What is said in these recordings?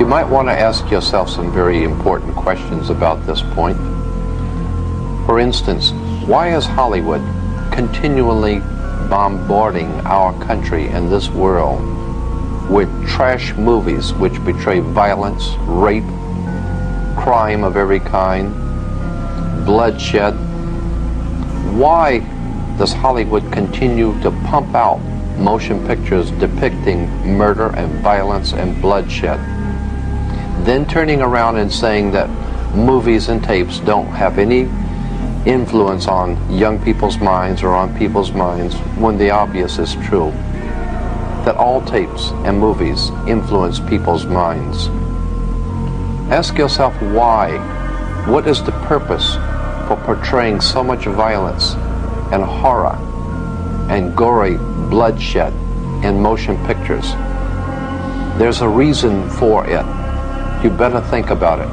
might want to ask yourself some very important questions about this point. For instance, why is Hollywood continually bombarding our country and this world with trash movies which portray violence, rape, crime of every kind, bloodshed? Why does Hollywood continue to pump out motion pictures depicting murder and violence and bloodshed, then turning around and saying that movies and tapes don't have any influence on young people's minds or on people's minds, when the obvious is true, that all tapes and movies influence people's minds? Ask yourself why. What is the purpose for portraying so much violence and horror and gory bloodshed in motion pictures? There's a reason for it. You better think about it.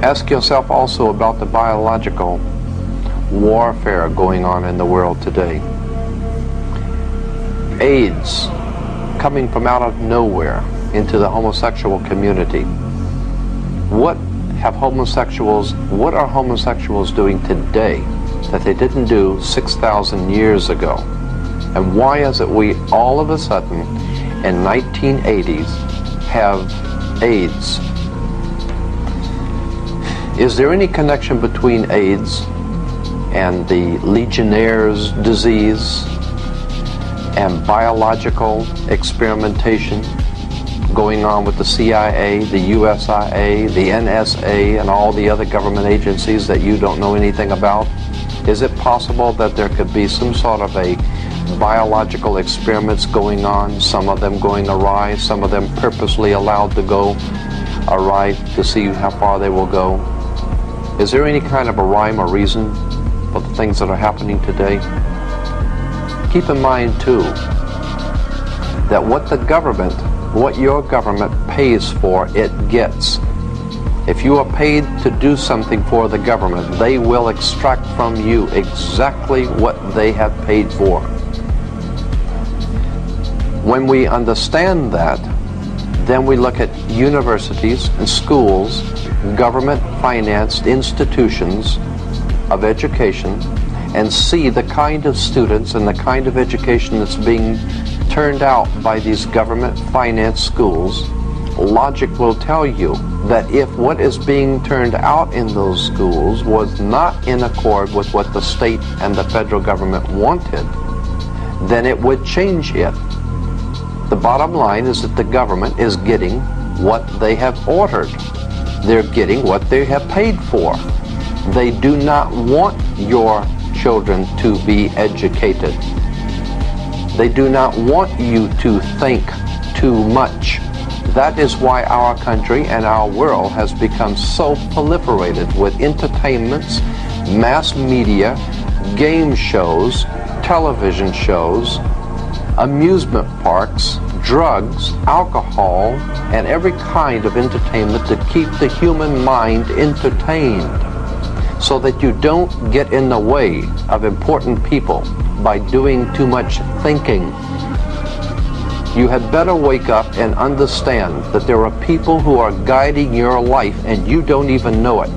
Ask yourself also about the biological warfare going on in the world today. AIDS coming from out of nowhere into the homosexual community. What are homosexuals doing today that they didn't do 6,000 years ago? And why is it we all of a sudden in 1980s have AIDS? Is there any connection between AIDS and the Legionnaire's disease and biological experimentation going on with the CIA, the USIA, the NSA, and all the other government agencies that you don't know anything about? Is it possible that there could be some sort of a biological experiments going on, some of them going awry, some of them purposely allowed to go awry to see how far they will go? Is there any kind of a rhyme or reason for the things that are happening today? Keep in mind too that what your government pays for, it gets. If you are paid to do something for the government, they will extract from you exactly what they have paid for. When we understand that, then we look at universities and schools, government-financed institutions of education, and see the kind of students and the kind of education that's being turned out by these government-financed schools. Logic will tell you that if what is being turned out in those schools was not in accord with what the state and the federal government wanted, then it would change it. The bottom line is that the government is getting what they have ordered. They're getting what they have paid for. They do not want your children to be educated. They do not want you to think too much. That is why our country and our world has become so proliferated with entertainments, mass media, game shows, television shows, amusement parks, drugs, alcohol, and every kind of entertainment to keep the human mind entertained, so that you don't get in the way of important people by doing too much thinking. You had better wake up and understand that there are people who are guiding your life and you don't even know it.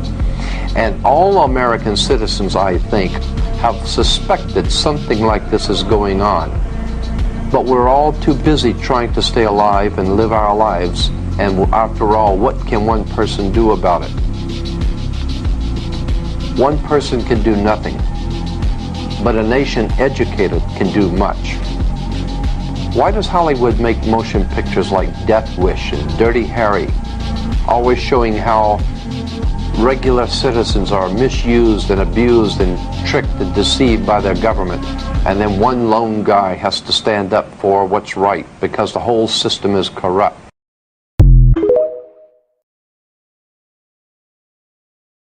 And all American citizens, I think, have suspected something like this is going on. But we're all too busy trying to stay alive and live our lives. And after all, what can one person do about it? One person can do nothing, but a nation educated can do much. Why does Hollywood make motion pictures like Death Wish and Dirty Harry, always showing how regular citizens are misused and abused and tricked and deceived by their government, and then one lone guy has to stand up for what's right because the whole system is corrupt?